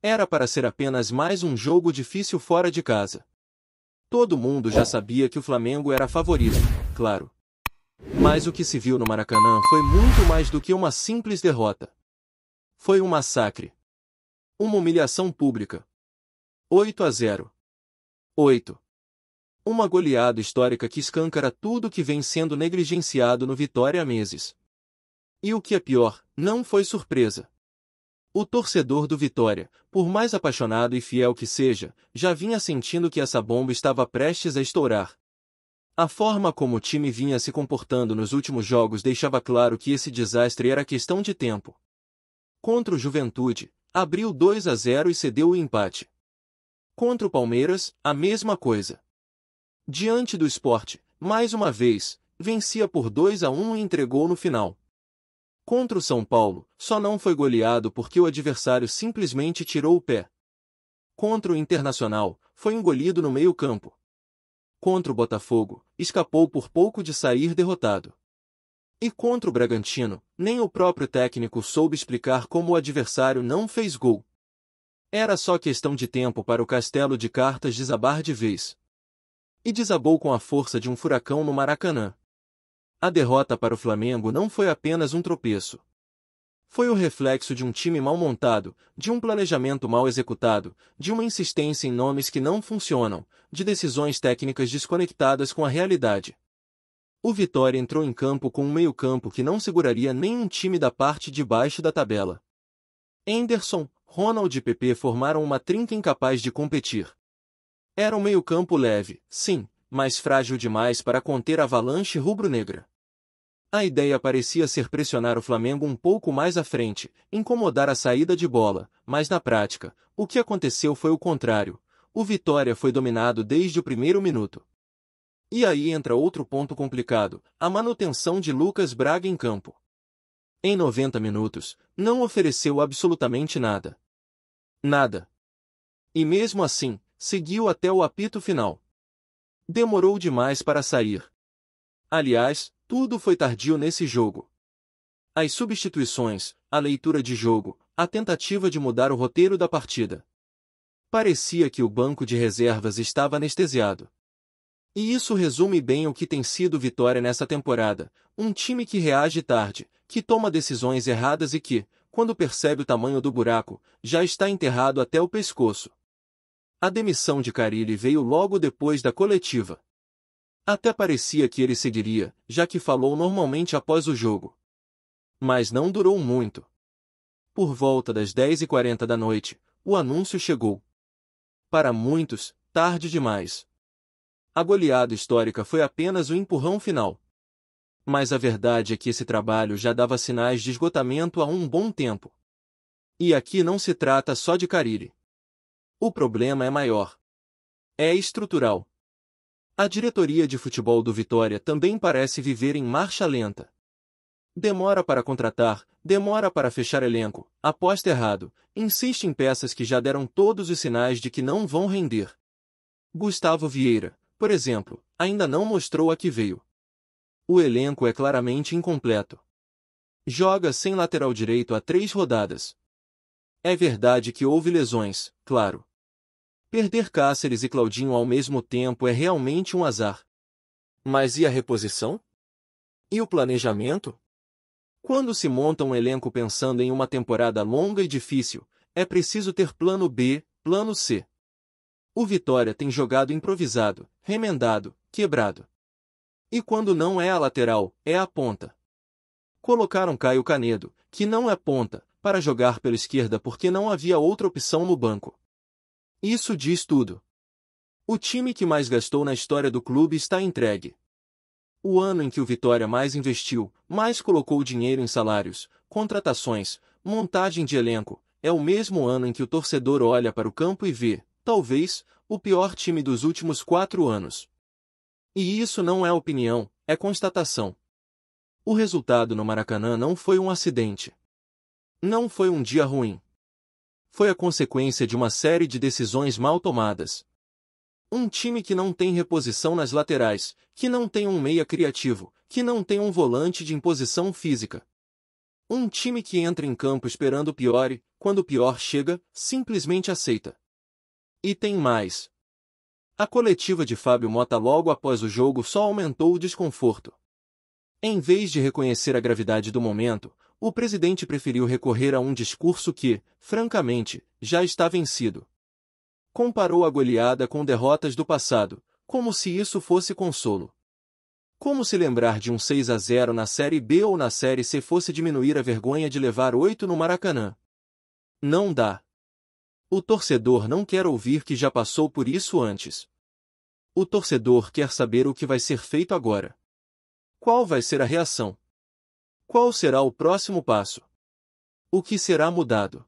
Era para ser apenas mais um jogo difícil fora de casa. Todo mundo já sabia que o Flamengo era favorito, claro. Mas o que se viu no Maracanã foi muito mais do que uma simples derrota. Foi um massacre. Uma humilhação pública. 8-0. 8. Uma goleada histórica que escancara tudo que vem sendo negligenciado no Vitória há meses. E o que é pior, não foi surpresa. O torcedor do Vitória, por mais apaixonado e fiel que seja, já vinha sentindo que essa bomba estava prestes a estourar. A forma como o time vinha se comportando nos últimos jogos deixava claro que esse desastre era questão de tempo. Contra o Juventude, abriu 2-0 e cedeu o empate. Contra o Palmeiras, a mesma coisa. Diante do Sport, mais uma vez, vencia por 2-1 e entregou no final. Contra o São Paulo, só não foi goleado porque o adversário simplesmente tirou o pé. Contra o Internacional, foi engolido no meio-campo. Contra o Botafogo, escapou por pouco de sair derrotado. E contra o Bragantino, nem o próprio técnico soube explicar como o adversário não fez gol. Era só questão de tempo para o castelo de cartas desabar de vez. E desabou com a força de um furacão no Maracanã. A derrota para o Flamengo não foi apenas um tropeço. Foi o reflexo de um time mal montado, de um planejamento mal executado, de uma insistência em nomes que não funcionam, de decisões técnicas desconectadas com a realidade. O Vitória entrou em campo com um meio-campo que não seguraria nem um time da parte de baixo da tabela. Henderson, Ronald e PP formaram uma trinca incapaz de competir. Era um meio-campo leve, sim, mas frágil demais para conter a avalanche rubro-negra. A ideia parecia ser pressionar o Flamengo um pouco mais à frente, incomodar a saída de bola, mas na prática, o que aconteceu foi o contrário. O Vitória foi dominado desde o primeiro minuto. E aí entra outro ponto complicado, a manutenção de Lucas Braga em campo. Em 90 minutos, não ofereceu absolutamente nada. Nada. E mesmo assim, seguiu até o apito final. Demorou demais para sair. Aliás, tudo foi tardio nesse jogo. As substituições, a leitura de jogo, a tentativa de mudar o roteiro da partida. Parecia que o banco de reservas estava anestesiado. E isso resume bem o que tem sido Vitória nessa temporada, um time que reage tarde, que toma decisões erradas e que, quando percebe o tamanho do buraco, já está enterrado até o pescoço. A demissão de Carille veio logo depois da coletiva. Até parecia que ele seguiria, já que falou normalmente após o jogo. Mas não durou muito. Por volta das 10h40 da noite, o anúncio chegou. Para muitos, tarde demais. A goleada histórica foi apenas o empurrão final. Mas a verdade é que esse trabalho já dava sinais de esgotamento há um bom tempo. E aqui não se trata só de Carille. O problema é maior. É estrutural. A diretoria de futebol do Vitória também parece viver em marcha lenta. Demora para contratar, demora para fechar elenco, aposta errado, insiste em peças que já deram todos os sinais de que não vão render. Gustavo Vieira, por exemplo, ainda não mostrou a que veio. O elenco é claramente incompleto. Joga sem lateral direito há 3 rodadas. É verdade que houve lesões, claro. Perder Cáceres e Claudinho ao mesmo tempo é realmente um azar. Mas e a reposição? E o planejamento? Quando se monta um elenco pensando em uma temporada longa e difícil, é preciso ter plano B, plano C. O Vitória tem jogado improvisado, remendado, quebrado. E quando não é a lateral, é a ponta. Colocaram Caio Canedo, que não é ponta, para jogar pela esquerda porque não havia outra opção no banco. Isso diz tudo. O time que mais gastou na história do clube está entregue. O ano em que o Vitória mais investiu, mais colocou dinheiro em salários, contratações, montagem de elenco, é o mesmo ano em que o torcedor olha para o campo e vê, talvez, o pior time dos últimos 4 anos. E isso não é opinião, é constatação. O resultado no Maracanã não foi um acidente. Não foi um dia ruim. Foi a consequência de uma série de decisões mal tomadas. Um time que não tem reposição nas laterais, que não tem um meia criativo, que não tem um volante de imposição física. Um time que entra em campo esperando o pior e, quando o pior chega, simplesmente aceita. E tem mais. A coletiva de Fábio Mota logo após o jogo só aumentou o desconforto. Em vez de reconhecer a gravidade do momento, o presidente preferiu recorrer a um discurso que, francamente, já está vencido. Comparou a goleada com derrotas do passado, como se isso fosse consolo. Como se lembrar de um 6-0 na Série B ou na Série C fosse diminuir a vergonha de levar 8 no Maracanã? Não dá. O torcedor não quer ouvir que já passou por isso antes. O torcedor quer saber o que vai ser feito agora. Qual vai ser a reação? Qual será o próximo passo? O que será mudado?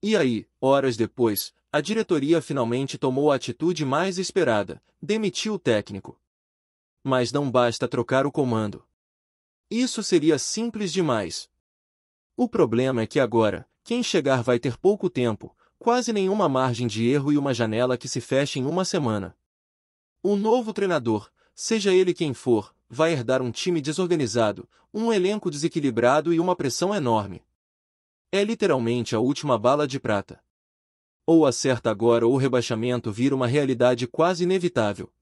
E aí, horas depois, a diretoria finalmente tomou a atitude mais esperada, demitiu o técnico. Mas não basta trocar o comando. Isso seria simples demais. O problema é que agora, quem chegar vai ter pouco tempo, quase nenhuma margem de erro e uma janela que se feche em uma semana. O novo treinador, seja ele quem for, vai herdar um time desorganizado, um elenco desequilibrado e uma pressão enorme. É literalmente a última bala de prata. Ou acerta agora ou o rebaixamento vira uma realidade quase inevitável.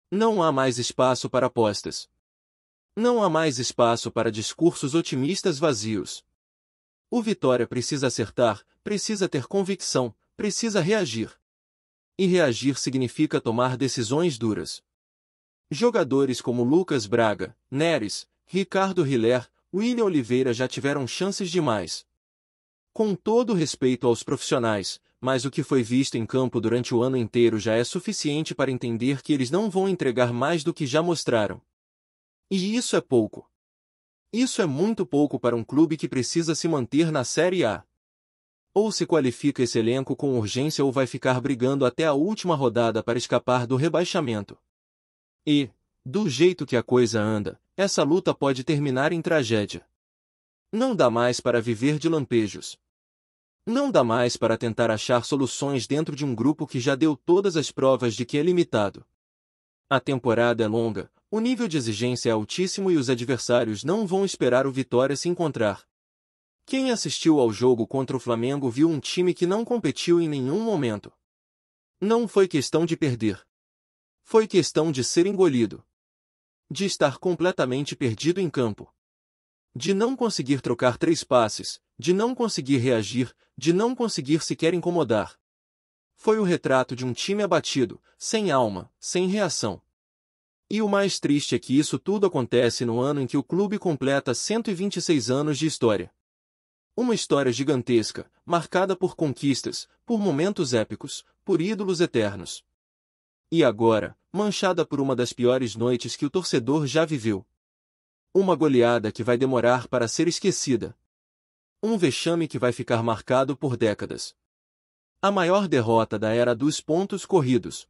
Não há mais espaço para apostas. Não há mais espaço para discursos otimistas vazios. O Vitória precisa acertar, precisa ter convicção, precisa reagir. E reagir significa tomar decisões duras. Jogadores como Lucas Braga, Neres, Ricardo Hiller, William Oliveira já tiveram chances demais. Com todo respeito aos profissionais, mas o que foi visto em campo durante o ano inteiro já é suficiente para entender que eles não vão entregar mais do que já mostraram. E isso é pouco. Isso é muito pouco para um clube que precisa se manter na Série A. Ou se qualifica esse elenco com urgência ou vai ficar brigando até a última rodada para escapar do rebaixamento. E, do jeito que a coisa anda, essa luta pode terminar em tragédia. Não dá mais para viver de lampejos. Não dá mais para tentar achar soluções dentro de um grupo que já deu todas as provas de que é limitado. A temporada é longa, o nível de exigência é altíssimo e os adversários não vão esperar o Vitória se encontrar. Quem assistiu ao jogo contra o Flamengo viu um time que não competiu em nenhum momento. Não foi questão de perder. Foi questão de ser engolido. De estar completamente perdido em campo. De não conseguir trocar 3 passes, de não conseguir reagir, de não conseguir sequer incomodar. Foi o retrato de um time abatido, sem alma, sem reação. E o mais triste é que isso tudo acontece no ano em que o clube completa 126 anos de história. Uma história gigantesca, marcada por conquistas, por momentos épicos, por ídolos eternos. E agora, manchada por uma das piores noites que o torcedor já viveu. Uma goleada que vai demorar para ser esquecida. Um vexame que vai ficar marcado por décadas. A maior derrota da era dos pontos corridos.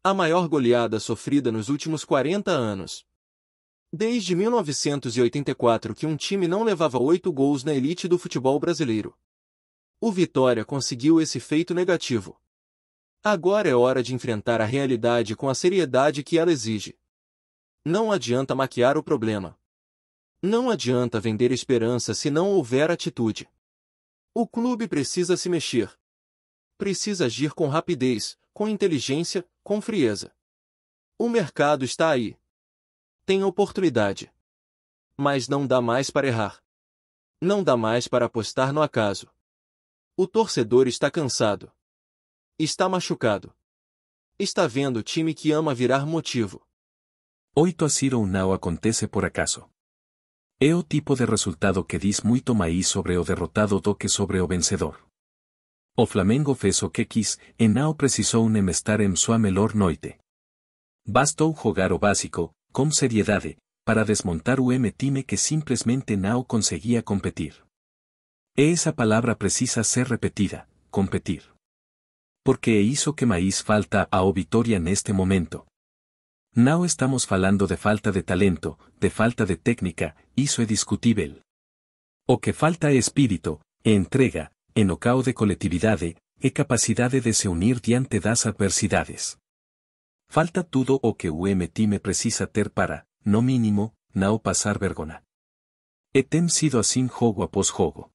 A maior goleada sofrida nos últimos 40 anos. Desde 1984 que um time não levava 8 gols na elite do futebol brasileiro. O Vitória conseguiu esse feito negativo. Agora é hora de enfrentar a realidade com a seriedade que ela exige. Não adianta maquiar o problema. Não adianta vender esperança se não houver atitude. O clube precisa se mexer. Precisa agir com rapidez, com inteligência, com frieza. O mercado está aí. Tem oportunidade. Mas não dá mais para errar. Não dá mais para apostar no acaso. O torcedor está cansado. Está machucado. Está vendo o time que ama virar motivo. 8-0 não acontece por acaso. É o tipo de resultado que diz muito mais sobre o derrotado do que sobre o vencedor. O Flamengo fez o que quis e não precisou nem estar em sua melhor noite. Bastou jogar o básico, com seriedade, para desmontar o time que simplesmente não conseguia competir. E essa palavra precisa ser repetida, competir. Porque é isso que mais falta ao Vitória neste momento. Não estamos falando de falta de talento, de falta de técnica, isso é discutível. O que falta é espírito, é entrega, é know-how de coletividade, é capacidade de se unir diante das adversidades. Falta tudo o que o time precisa ter para, no mínimo, não passar vergonha. Etem sido assim jogo após jogo.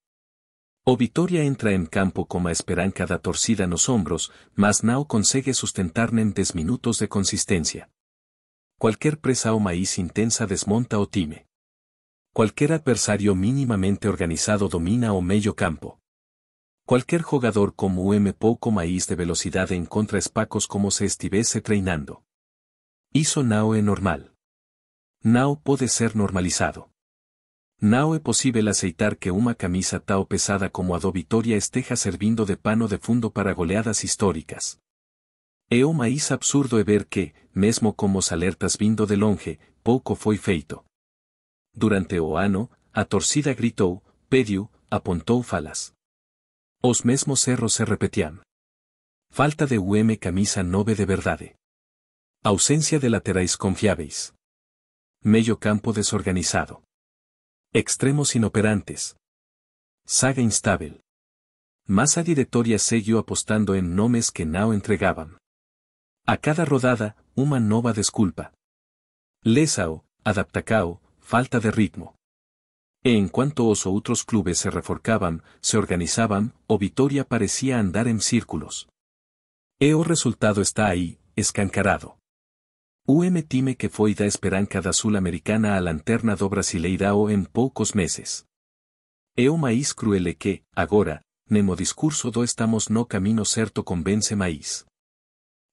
O Vitória entra em campo com a esperança da torcida nos ombros, mas não consegue sustentar nem 10 minutos de consistência. Qualquer presa ou mais intensa desmonta o time. Qualquer adversário minimamente organizado domina o meio campo. Qualquer jogador como pouco mais de velocidade encontra espacos como se estivesse treinando. Isso não é normal. Não pode ser normalizado. Não é possível aceitar que uma camisa tão pesada como a do Vitória esteja servindo de pano de fundo para goleadas históricas. É o mais absurdo é ver que, mesmo com os alertas vindo de longe, pouco foi feito. Durante o ano, a torcida gritou, pediu, apontou falas. Os mesmos erros se repetiam. Falta de camisa 9 de verdade. Ausencia de laterais confiáveis. Meio campo desorganizado. Extremos inoperantes. Saga instável. Mas a diretoria seguiu apostando em nomes que não entregavam. A cada rodada, uma nova desculpa. Lesão, adaptacao, falta de ritmo. E enquanto os outros clubes se reforcavam, se organizavam, o Vitória parecia andar em círculos. E o resultado está aí, escancarado. O time que foi da esperança da Sul-Americana a lanterna do Brasileirao em poucos meses. E o mais cruel é que, agora, nemo discurso do estamos no caminho certo convence mais.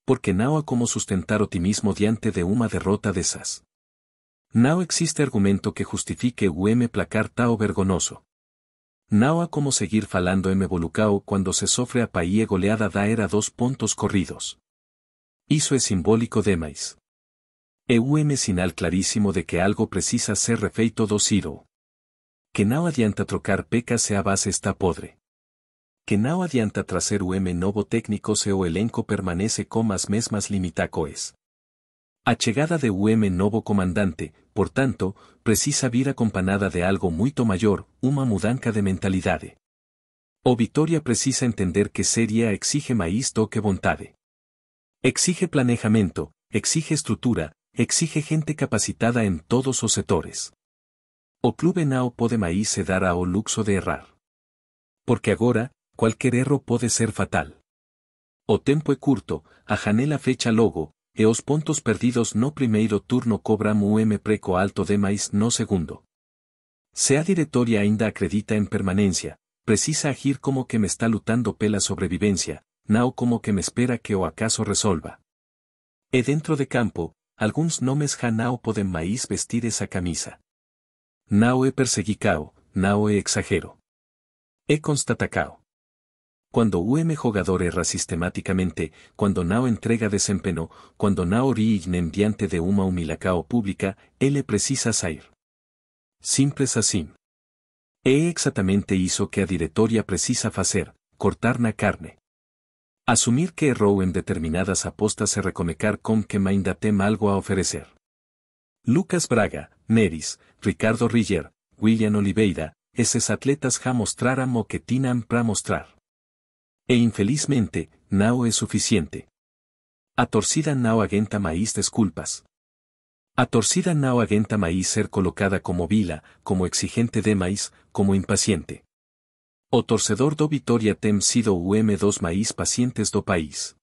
Porque não há como sustentar otimismo diante de uma derrota dessas. Não existe argumento que justifique o placar tão vergonhoso. Não há como seguir falando evolucao quando se sofre a paie goleada da era 2 pontos corridos. Isso é simbólico demais. É sinal claríssimo de que algo precisa ser refeito do Ciro. Que não adianta trocar pecas se a base está podre. Que não adianta trazer novo técnico se o elenco permanece com as mesmas limitacoes. A chegada de novo comandante, portanto, precisa vir acompanhada de algo muito maior, uma mudança de mentalidade. O Vitória precisa entender que Série A exige mais do que vontade. Exige planejamento, exige estrutura, exige gente capacitada en todos os setores. O clube não pode mais se dar ao luxo de errar. Porque agora, qualquer erro pode ser fatal. O tempo é curto, a janela fecha logo, e os pontos perdidos no primeiro turno cobram preco alto demais no segundo. Se a diretoria ainda acredita en permanencia, precisa agir como que me está lutando pela sobrevivencia, não como que me espera que o acaso resolva. E dentro de campo, alguns nomes já não podem mais vestir essa camisa. Não é perseguicao, não é exagero. É constatacao. Quando o jogador erra sistematicamente, quando não entrega desempenho, quando não origem diante de uma humilacao pública, ele precisa sair. Simples assim. É exatamente isso que a diretoria precisa fazer, cortar na carne. Assumir que errou em determinadas apostas e recomeçar com que ainda tem algo a oferecer. Lucas Braga, Neris, Ricardo Riller, William Oliveira, esses atletas já mostraram o que tinham para mostrar. E infelizmente, não é suficiente. A torcida não aguenta mais desculpas. A torcida não aguenta mais ser colocada como vila, como exigente demais, como impaciente. O torcedor do Vitória tem sido o dos mais pacientes do país.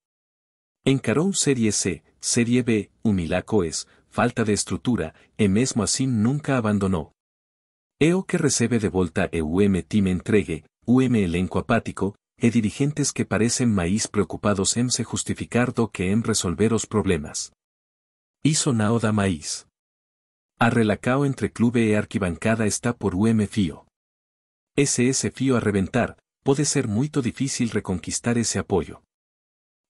Encarou Série C, Série B, humilacoes, falta de estrutura, e mesmo assim nunca abandonou. É o que recebe de volta e o time entregue, elenco apático, e dirigentes que parecem mais preocupados em se justificar do que em resolver os problemas. Isso não dá mais. A relacao entre clube e arquibancada está por fio. Esse fio a reventar, pode ser muito difícil reconquistar esse apoio.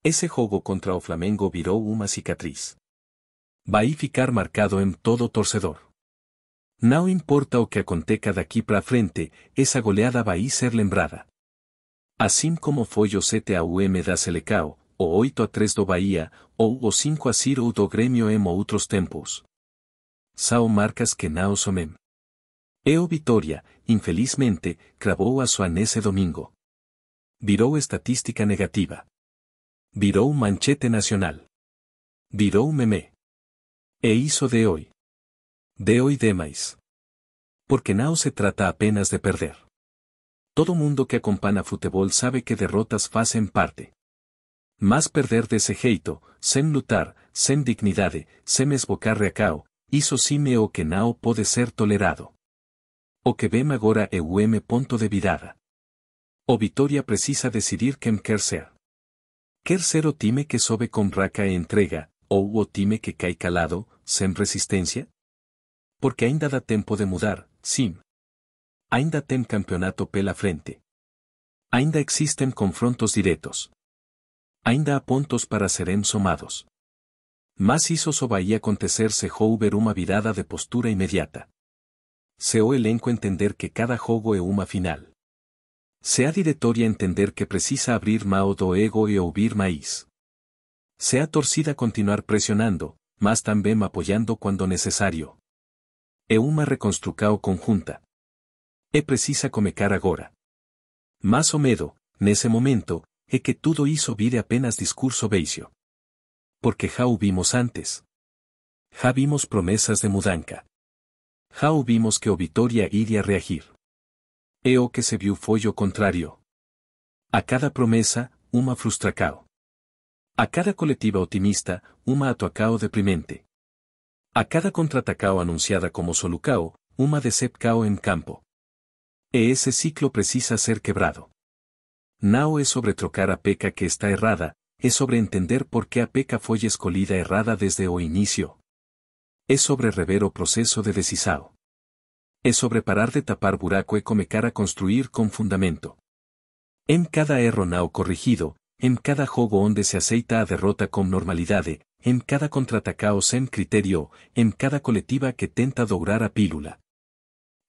Esse jogo contra o Flamengo virou uma cicatriz. Vai ficar marcado em todo torcedor. Não importa o que aconteça daqui para frente, essa goleada vai ser lembrada. Assim como foi o 7-1 da Selecao, o 8-3 do Bahia, ou o 5-0 do Grêmio em outros tempos. São marcas que não somem. E o Vitória, infelizmente, cravou a sua nesse domingo. Virou estatística negativa. Virou manchete nacional. Virou meme. E isso de hoy. De hoy demais. Porque no se trata apenas de perder. Todo mundo que acompanha futebol sabe que derrotas fazem parte. Mas perder desse jeito, sem lutar, sem dignidade, sem esbocar recao, isso sim é o que não pode ser tolerado. O que vem agora é o ponto de virada. O Vitória precisa decidir quem quer ser. Quer ser o time que sobe com raca e entrega, ou o time que cai calado, sem resistência? Porque ainda dá tempo de mudar, sim. Ainda tem campeonato pela frente. Ainda existem confrontos diretos. Ainda há pontos para serem somados. Mas isso só vai acontecer se houver uma virada de postura imediata. Se o elenco entender que cada jogo é uma final. Se a diretoria entender que precisa abrir mão do ego e ouvir mais. Se a torcida continuar pressionando, mas também apoiando quando necessário. É uma reconstrução conjunta. É precisa começar agora. Mas o medo, nesse momento, é que tudo isso vire apenas discurso beixo. Porque já o vimos antes. Já vimos promessas de mudança. Já ouvimos que o Vitória iria reagir. E o que se viu foi o contrário. A cada promessa, uma frustração. A cada coletiva otimista, uma atuação deprimente. A cada contra-atacao anunciada como solucao, uma decepção em campo. E esse ciclo precisa ser quebrado. Não é sobre trocar a peca que está errada, é sobre entender por que a peca foi escolhida errada desde o início. É sobre rever o processo de decisão. É sobre parar de tapar buraco e começar a construir com fundamento. Em cada erro não corrigido, em cada jogo onde se aceita a derrota com normalidade, em cada contra-atacao sem critério, em cada coletiva que tenta dourar a pílula.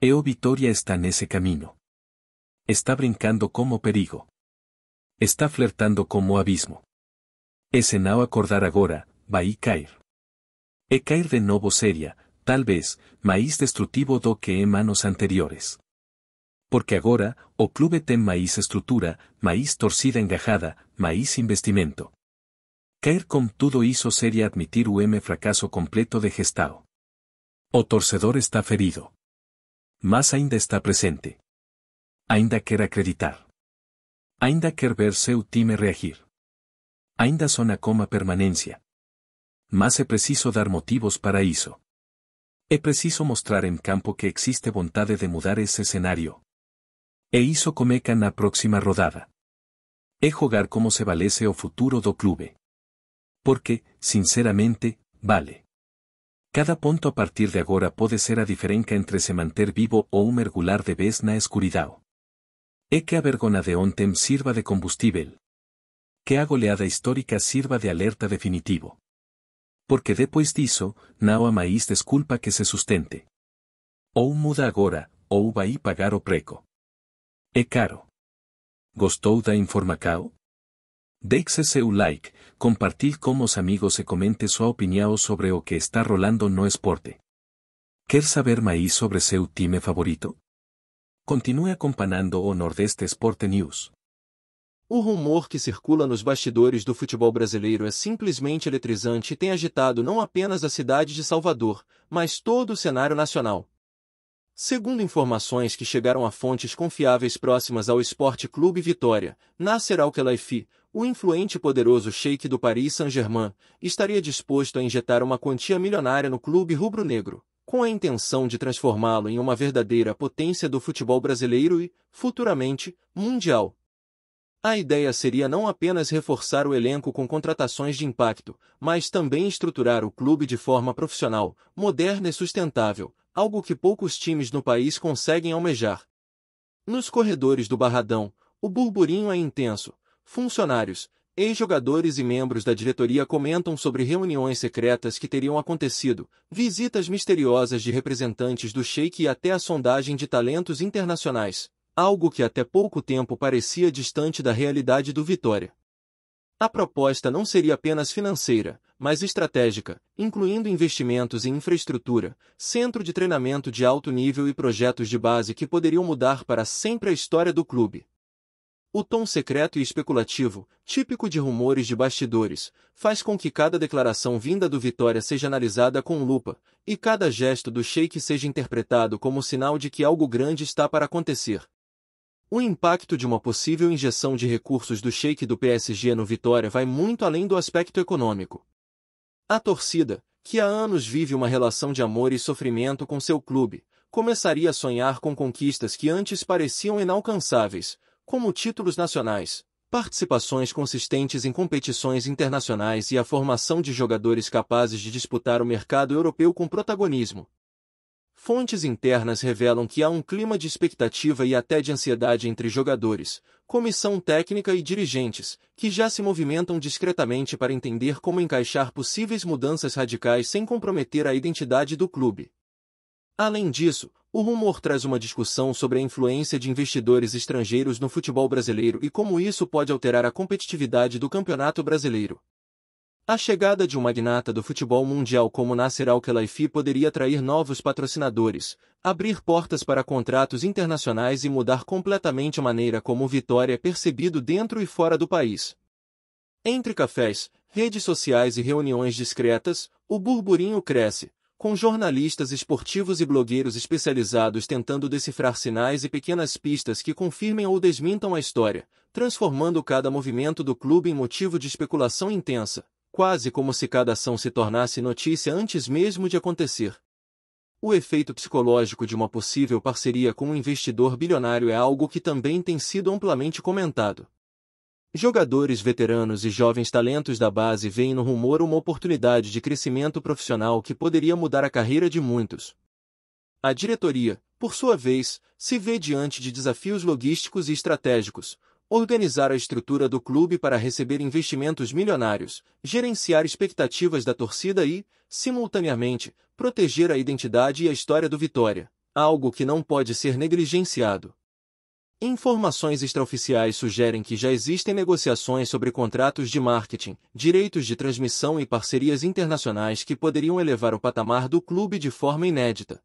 E o Vitória está nesse caminho. Está brincando como perigo. Está flertando como abismo. E se não acordar agora, vai cair. E cair de novo seria, talvez, mais destrutivo do que em anos anteriores. Porque agora, o clube tem mais estrutura, mais torcida engajada, mais investimento. Cair com tudo isso seria admitir o fracasso completo de gestão. O torcedor está ferido. Mas ainda está presente. Ainda quer acreditar. Ainda quer ver seu time reagir. Ainda sona como a permanência. Mas é preciso dar motivos para isso. É preciso mostrar em campo que existe vontade de mudar esse cenário. E isso começa na próxima rodada. É jogar como se valesse o futuro do clube. Porque, sinceramente, vale. Cada ponto a partir de agora pode ser a diferença entre se manter vivo ou mergulhar de vez na escuridão. É que a vergonha de ontem sirva de combustível. Que a goleada histórica sirva de alerta definitivo. Porque depois disso, não há mais desculpa que se sustente. Ou muda agora, ou vai pagar o preço. É caro. Gostou da informação? Deixe seu like, compartilhe com os amigos e comente sua opinião sobre o que está rolando no esporte. Quer saber mais sobre seu time favorito? Continue acompanhando o Nordeste Sport News. O rumor que circula nos bastidores do futebol brasileiro é simplesmente eletrizante e tem agitado não apenas a cidade de Salvador, mas todo o cenário nacional. Segundo informações que chegaram a fontes confiáveis próximas ao Esporte Clube Vitória, Nasser Al-Khelaifi, o influente e poderoso sheik do Paris Saint-Germain, estaria disposto a injetar uma quantia milionária no clube rubro-negro, com a intenção de transformá-lo em uma verdadeira potência do futebol brasileiro e, futuramente, mundial. A ideia seria não apenas reforçar o elenco com contratações de impacto, mas também estruturar o clube de forma profissional, moderna e sustentável, algo que poucos times no país conseguem almejar. Nos corredores do Barradão, o burburinho é intenso. Funcionários, ex-jogadores e membros da diretoria comentam sobre reuniões secretas que teriam acontecido, visitas misteriosas de representantes do Sheik e até a sondagem de talentos internacionais, algo que até pouco tempo parecia distante da realidade do Vitória. A proposta não seria apenas financeira, mas estratégica, incluindo investimentos em infraestrutura, centro de treinamento de alto nível e projetos de base que poderiam mudar para sempre a história do clube. O tom secreto e especulativo, típico de rumores de bastidores, faz com que cada declaração vinda do Vitória seja analisada com lupa, e cada gesto do Sheik seja interpretado como sinal de que algo grande está para acontecer. O impacto de uma possível injeção de recursos do Sheik do PSG no Vitória vai muito além do aspecto econômico. A torcida, que há anos vive uma relação de amor e sofrimento com seu clube, começaria a sonhar com conquistas que antes pareciam inalcançáveis, como títulos nacionais, participações consistentes em competições internacionais e a formação de jogadores capazes de disputar o mercado europeu com protagonismo. Fontes internas revelam que há um clima de expectativa e até de ansiedade entre jogadores, comissão técnica e dirigentes, que já se movimentam discretamente para entender como encaixar possíveis mudanças radicais sem comprometer a identidade do clube. Além disso, o rumor traz uma discussão sobre a influência de investidores estrangeiros no futebol brasileiro e como isso pode alterar a competitividade do campeonato brasileiro. A chegada de um magnata do futebol mundial como Nasser Al-Khelaifi poderia atrair novos patrocinadores, abrir portas para contratos internacionais e mudar completamente a maneira como o Vitória é percebido dentro e fora do país. Entre cafés, redes sociais e reuniões discretas, o burburinho cresce, com jornalistas esportivos e blogueiros especializados tentando decifrar sinais e pequenas pistas que confirmem ou desmintam a história, transformando cada movimento do clube em motivo de especulação intensa, quase como se cada ação se tornasse notícia antes mesmo de acontecer. O efeito psicológico de uma possível parceria com um investidor bilionário é algo que também tem sido amplamente comentado. Jogadores veteranos e jovens talentos da base veem no rumor uma oportunidade de crescimento profissional que poderia mudar a carreira de muitos. A diretoria, por sua vez, se vê diante de desafios logísticos e estratégicos: organizar a estrutura do clube para receber investimentos milionários, gerenciar expectativas da torcida e, simultaneamente, proteger a identidade e a história do Vitória, algo que não pode ser negligenciado. Informações extraoficiais sugerem que já existem negociações sobre contratos de marketing, direitos de transmissão e parcerias internacionais que poderiam elevar o patamar do clube de forma inédita.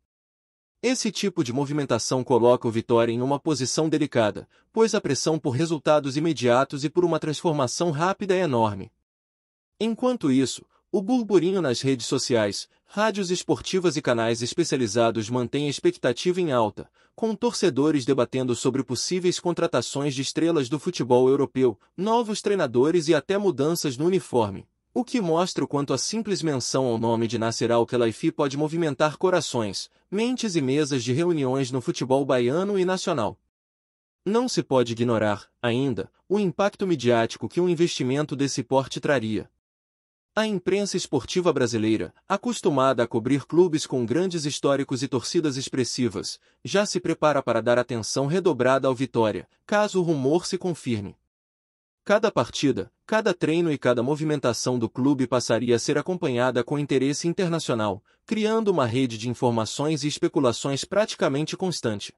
Esse tipo de movimentação coloca o Vitória em uma posição delicada, pois a pressão por resultados imediatos e por uma transformação rápida é enorme. Enquanto isso, o burburinho nas redes sociais, rádios esportivas e canais especializados mantém a expectativa em alta, com torcedores debatendo sobre possíveis contratações de estrelas do futebol europeu, novos treinadores e até mudanças no uniforme, o que mostra o quanto a simples menção ao nome de Nasser Al-Khelaifi pode movimentar corações, mentes e mesas de reuniões no futebol baiano e nacional. Não se pode ignorar, ainda, o impacto midiático que um investimento desse porte traria. A imprensa esportiva brasileira, acostumada a cobrir clubes com grandes históricos e torcidas expressivas, já se prepara para dar atenção redobrada ao Vitória, caso o rumor se confirme. Cada partida, cada treino e cada movimentação do clube passaria a ser acompanhada com interesse internacional, criando uma rede de informações e especulações praticamente constante.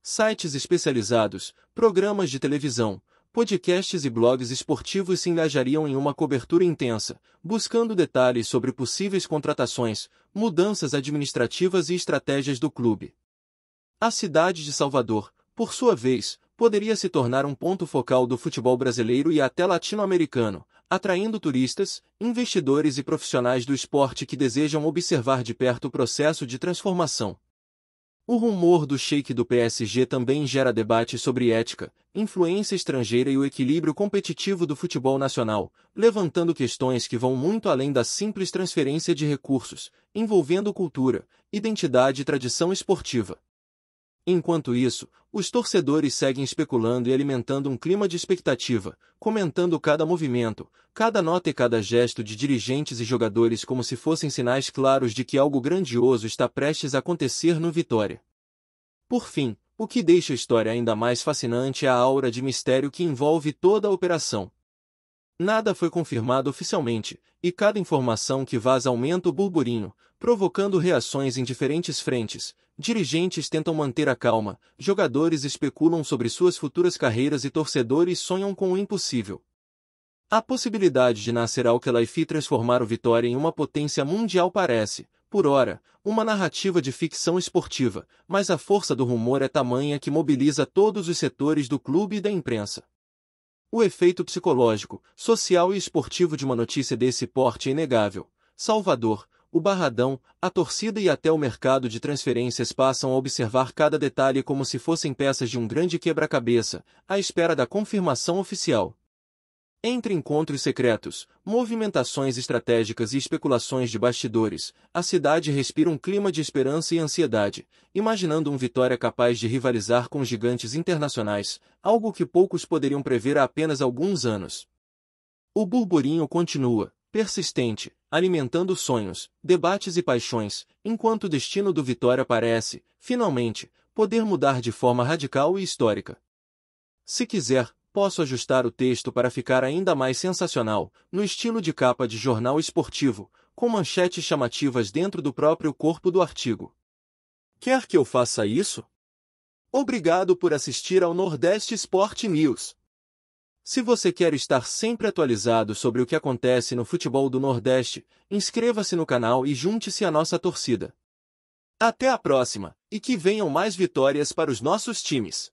Sites especializados, programas de televisão, podcasts e blogs esportivos se engajariam em uma cobertura intensa, buscando detalhes sobre possíveis contratações, mudanças administrativas e estratégias do clube. A cidade de Salvador, por sua vez, poderia se tornar um ponto focal do futebol brasileiro e até latino-americano, atraindo turistas, investidores e profissionais do esporte que desejam observar de perto o processo de transformação. O rumor do Sheik do PSG também gera debate sobre ética, influência estrangeira e o equilíbrio competitivo do futebol nacional, levantando questões que vão muito além da simples transferência de recursos, envolvendo cultura, identidade e tradição esportiva. Enquanto isso, os torcedores seguem especulando e alimentando um clima de expectativa, comentando cada movimento, cada nota e cada gesto de dirigentes e jogadores como se fossem sinais claros de que algo grandioso está prestes a acontecer no Vitória. Por fim, o que deixa a história ainda mais fascinante é a aura de mistério que envolve toda a operação. Nada foi confirmado oficialmente, e cada informação que vaza aumenta o burburinho, provocando reações em diferentes frentes. Dirigentes tentam manter a calma, jogadores especulam sobre suas futuras carreiras e torcedores sonham com o impossível. A possibilidade de Nasser Al-Khelaifi transformar o Vitória em uma potência mundial parece, por ora, uma narrativa de ficção esportiva, mas a força do rumor é tamanha que mobiliza todos os setores do clube e da imprensa. O efeito psicológico, social e esportivo de uma notícia desse porte é inegável. Salvador, o Barradão, a torcida e até o mercado de transferências passam a observar cada detalhe como se fossem peças de um grande quebra-cabeça, à espera da confirmação oficial. Entre encontros secretos, movimentações estratégicas e especulações de bastidores, a cidade respira um clima de esperança e ansiedade, imaginando um Vitória capaz de rivalizar com gigantes internacionais, algo que poucos poderiam prever há apenas alguns anos. O burburinho continua, persistente, alimentando sonhos, debates e paixões, enquanto o destino do Vitória parece, finalmente, poder mudar de forma radical e histórica. Se quiser, posso ajustar o texto para ficar ainda mais sensacional, no estilo de capa de jornal esportivo, com manchetes chamativas dentro do próprio corpo do artigo. Quer que eu faça isso? Obrigado por assistir ao Nordeste Sport News. Se você quer estar sempre atualizado sobre o que acontece no futebol do Nordeste, inscreva-se no canal e junte-se à nossa torcida. Até a próxima, e que venham mais vitórias para os nossos times!